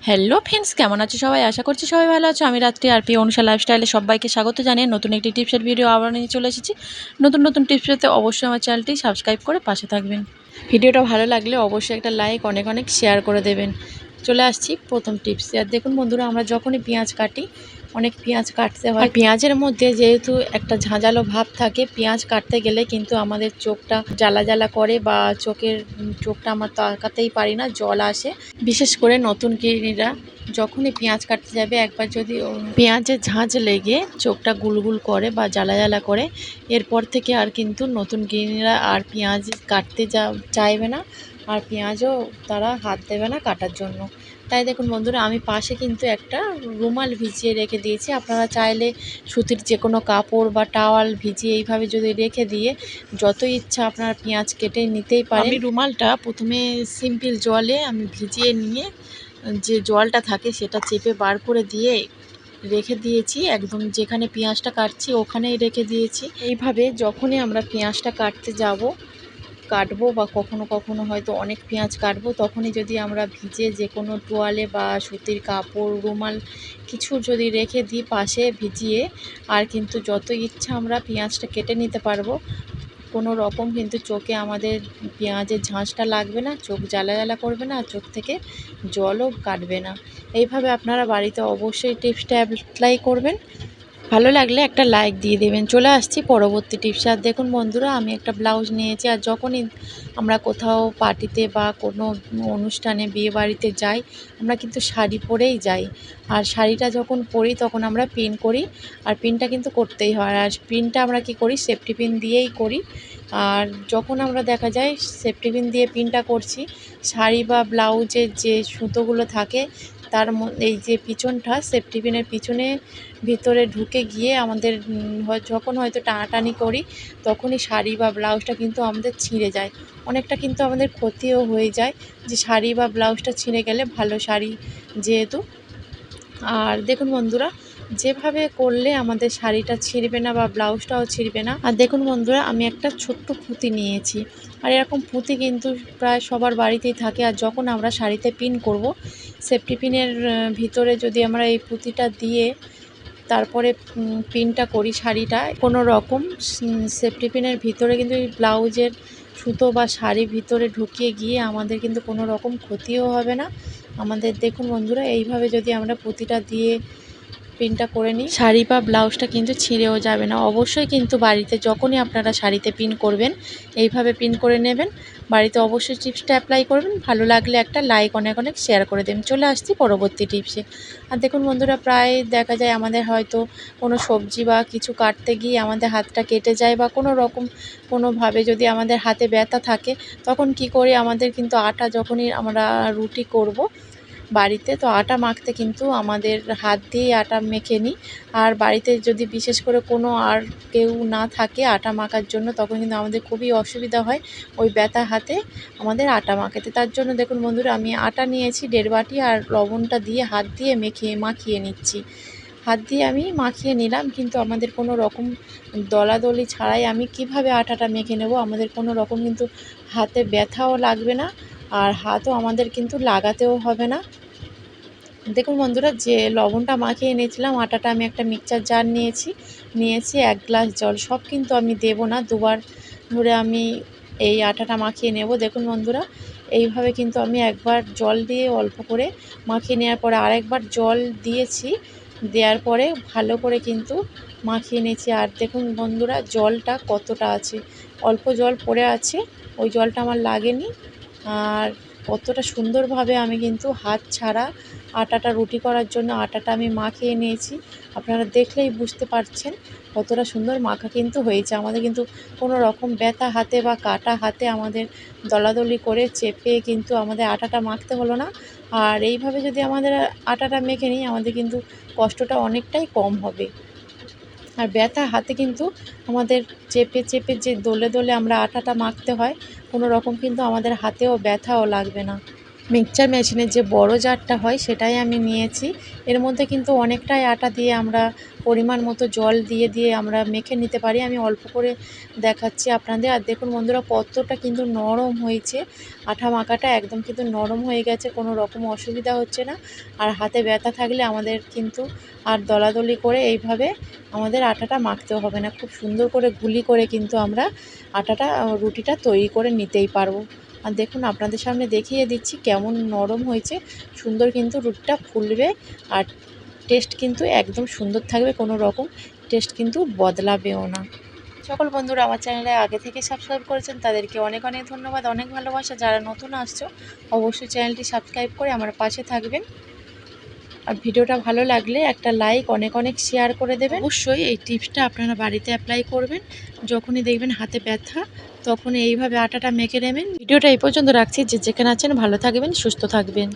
Hello friends, কেমন আছো সবাই? আশা করছি সবাই ভালো আছো। আমি রাত্রি আর পি অনুষা লাইফস্টাইলে সবাইকে স্বাগত জানিয়ে নতুন একটি টিপসের ভিডিও আবার নিয়ে চলে এসেছি। নতুন নতুন টিপস পেতে অবশ্যই আমার চ্যানেলটি সাবস্ক্রাইব করে পাশে থাকবেন। ভিডিওটা ভালো লাগলে অবশ্যই একটা লাইক অনেক অনেক শেয়ার করে দেবেন। চলে আসছি প্রথম টিপস। আর দেখুন বন্ধুরা, আমরা যখনই পেঁয়াজ কাটি, অনেক পেঁয়াজ কাটতে হয়। পেঁয়াজের মধ্যে যেহেতু একটা ঝাঁঝালো ভাব থাকে, পেঁয়াজ কাটতে গেলে কিন্তু আমাদের চোখটা জ্বালা জ্বালা করে বা চোখটা আমরা তাকাতেই পারি না, জল আসে। বিশেষ করে নতুন গৃহিণীরা যখনই পেঁয়াজ কাটতে যাবে, একবার যদি পেঁয়াজের ঝাঁঝ লেগে চোখটা গুলগুল করে বা জ্বালা জ্বালা করে, এরপর থেকে আর কিন্তু নতুন গৃহিণীরা আর পেঁয়াজ কাটতে চাইবে না, আর পেঁয়াজও তারা হাত দেবে না কাটার জন্য। তাই দেখুন বন্ধুরা, আমি পাশে কিন্তু একটা রুমাল ভিজিয়ে রেখে দিয়েছি। আপনারা চাইলে সুতির যে কোনো কাপড় বা টাওয়াল ভিজিয়ে এইভাবে যদি রেখে দিয়ে যত ইচ্ছা আপনারা পেঁয়াজ কেটে নিতেই পারেন। আমি রুমালটা প্রথমে সিম্পল জলে আমি ভিজিয়ে নিয়ে যে জলটা থাকে সেটা চেপে বার করে দিয়ে রেখে দিয়েছি। একদম যেখানে পেঁয়াজটা কাটছি ওখানেই রেখে দিয়েছি। এইভাবে যখনই আমরা পেঁয়াজটা কাটবো বা কখনো কখনো হয়তো অনেক পেঁয়াজ কাটবো, তখনই যদি আমরা ভিজে যে কোনো তোয়ালে বা সুতির কাপড়, রুমাল কিছু যদি রেখে দিই পাশে ভিজিয়ে, আর কিন্তু যত ইচ্ছা আমরা পেঁয়াজটা কেটে নিতে পারবো। কোনো রকম কিন্তু চোখে আমাদের পেঁয়াজের ঝাঁঝটা লাগবে না, চোখ জ্বালা জ্বালা করবে না, আর চোখ থেকে জলও কাটবে না। এইভাবে আপনারা বাড়িতে অবশ্যই টিপসটা অ্যাপ্লাই করবেন। ভালো লাগলে একটা লাইক দিয়ে দেবেন। চলে আসছি পরবর্তী টিপসে। আর দেখুন বন্ধুরা, আমি একটা ব্লাউজ নিয়েছি। আর যখনই আমরা কোথাও পার্টিতে বা কোনো অনুষ্ঠানে, বিয়ে বাড়িতে যাই, আমরা কিন্তু শাড়ি পরেই যাই। আর শাড়িটা যখন পরি তখন আমরা পিন করি, আর পিনটা কিন্তু করতেই হয়। আর পিনটা আমরা কি করি, সেফটি পিন দিয়েই করি। আর যখন আমরা দেখা যায় সেফটি পিন দিয়ে পিনটা করছি, শাড়ি বা ব্লাউজের যে সুতোগুলো থাকে তার এই যে পিছনটা, সেফটি পিনের পিছনে ভিতরে ঢুকে গিয়ে আমাদের যখন হয়তো টানাটানি করি, তখনই শাড়ি বা ব্লাউজটা কিন্তু আমাদের ছিঁড়ে যায়। অনেকটা কিন্তু আমাদের ক্ষতিও হয়ে যায়, যে শাড়ি বা ব্লাউজটা ছিঁড়ে গেলে, ভালো শাড়ি যেহেতু। আর দেখুন বন্ধুরা, যেভাবে করলে আমাদের শাড়িটা ছিঁড়বে না বা ব্লাউজটাও ছিঁড়বে না। আর দেখুন বন্ধুরা, আমি একটা ছোট্ট পুঁতি নিয়েছি। আর এরকম পুঁতি কিন্তু প্রায় সবার বাড়িতেই থাকে। আর যখন আমরা শাড়িতে পিন করব, সেফটি পিনের ভিতরে যদি আমরা এই পুঁতিটা দিয়ে তারপরে পিনটা করি শাড়িটা, কোনো রকম সেফটি পিনের ভিতরে কিন্তু এই ব্লাউজের সুতো বা শাড়ি ভিতরে ঢুকিয়ে গিয়ে আমাদের কিন্তু কোনো রকম ক্ষতিও হবে না আমাদের। দেখুন বন্ধুরা, এইভাবে যদি আমরা পুঁতিটা দিয়ে পিনটা করে নিই, শাড়ি বা ব্লাউজটা কিন্তু ছিঁড়েও যাবে না। অবশ্যই কিন্তু বাড়িতে যখনই আপনারা শাড়িতে পিন করবেন, এইভাবে পিন করে নেবেন। বাড়িতে অবশ্যই টিপসটা অ্যাপ্লাই করবেন। ভালো লাগলে একটা লাইক অনেক অনেক শেয়ার করে দেবেন। চলে আসছি পরবর্তী টিপসে। আর দেখুন বন্ধুরা, প্রায় দেখা যায় আমাদের হয়তো কোনো সবজি বা কিছু কাটতে গিয়ে আমাদের হাতটা কেটে যায়, বা কোনো রকম কোনোভাবে যদি আমাদের হাতে ব্যথা থাকে, তখন কি করি, আমাদের কিন্তু আটা যখনই আমরা রুটি করব বাড়িতে, তো আটা মাখতে কিন্তু আমাদের হাত দিয়েই আটা মেখে নিই। আর বাড়িতে যদি বিশেষ করে কোনো আর কেউ না থাকে আটা মাখার জন্য, তখন কিন্তু আমাদের খুবই অসুবিধা হয় ওই ব্যথা হাতে আমাদের আটা মাখাতে। তার জন্য দেখুন বন্ধুরা, আমি আটা নিয়েছি 1.5 বাটি, আর লবণটা দিয়ে হাত দিয়ে মাখিয়ে নিচ্ছি। হাত দিয়ে আমি মাখিয়ে নিলাম, কিন্তু আমাদের কোনো রকম দলাদলি ছাড়াই আমি কিভাবে আটাটা মেখে নেব, আমাদের কোনো রকম কিন্তু হাতে ব্যথাও লাগবে না, আর হাতও আমাদের কিন্তু লাগাতেও হবে না। দেখুন বন্ধুরা, যে লবণটা মাখিয়ে নিয়েছিলাম, আটাটা আমি একটা মিক্সচার জার নিয়েছি 1 গ্লাস জল। সব কিন্তু আমি দেব না, দুবার ধরে আমি এই আটাটা মাখিয়ে নেব। দেখুন বন্ধুরা, এইভাবে কিন্তু আমি একবার জল দিয়ে অল্প করে মাখিয়ে নেওয়ার পরে আরেকবার জল দিয়েছি, দেওয়ার পরে ভালো করে কিন্তু মাখিয়ে নিয়েছি। আর দেখুন বন্ধুরা, জলটা কতটা আছে, অল্প জল পড়ে আছে, ওই জলটা আমার লাগেনি। আর কতটা সুন্দরভাবে আমি কিন্তু হাত ছাড়া আটাটা রুটি করার জন্য আটাটা আমি মাখিয়ে নিয়েছি। আপনারা দেখলেই বুঝতে পারছেন কতটা সুন্দর মাখা কিন্তু হয়েছে। আমাদের কিন্তু কোনো রকম ব্যথা হাতে বা কাটা হাতে আমাদের দলাদলি করে চেপে কিন্তু আমাদের আটাটা মাখতে হলো না। আর এইভাবে যদি আমাদের আটাটা মেখে নিই, আমাদের কিন্তু কষ্টটা অনেকটাই কম হবে। আর ব্যথা হাতে কিন্তু আমাদের চেপে চেপে দলে আমরা আটাটা মাখতে হয়, কোনো রকম কিন্তু আমাদের হাতেও ব্যথাও লাগবে না। মিক্সচার মেশিনের যে বড় জারটা হয় সেটাই আমি নিয়েছি। এর মধ্যে কিন্তু অনেকটাই আটা দিয়ে আমরা পরিমাণ মতো জল দিয়ে দিয়ে আমরা মেখে নিতে পারি। আমি অল্প করে দেখাচ্ছি আপনাদের। আর দেখুন বন্ধুরা কতটা কিন্তু নরম হয়েছে, আঠা মাখাটা একদম কিন্তু নরম হয়ে গেছে, কোনো রকম অসুবিধা হচ্ছে না। আর হাতে ব্যথা থাকলে আমাদের কিন্তু আর দলাদলি করে এইভাবে আমাদের আটাটা মাখতেও হবে না। খুব সুন্দর করে গুলি করে কিন্তু আমরা রুটিটা তৈরি করে নিতেই পারবো। আর দেখুন আপনাদের সামনে দেখিয়ে দিচ্ছি কেমন নরম হয়েছে, সুন্দর কিন্তু রুটিটা ফুলবে। আর টেস্ট কিন্তু একদম সুন্দর থাকবে, কোনো রকম টেস্ট কিন্তু বদলাবেও না। সকল বন্ধুরা আমার চ্যানেলে আগে থেকে সাবস্ক্রাইব করেছেন তাদেরকে অনেক অনেক ধন্যবাদ, অনেক ভালোবাসা। যারা নতুন আসছো অবশ্যই চ্যানেলটি সাবস্ক্রাইব করে আমার পাশে থাকবেন। আর ভিডিওটা ভালো লাগলে একটা লাইক, অনেক অনেক শেয়ার করে দেবেন। অবশ্যই এই টিপসটা আপনারা বাড়িতে অ্যাপ্লাই করবেন। যখনই দেখবেন হাতে ব্যথা তখন এইভাবে আটাটা মেখে নেবেন। ভিডিওটা এই পর্যন্ত রাখছি। যে যেখানে আছেন ভালো থাকবেন, সুস্থ থাকবেন।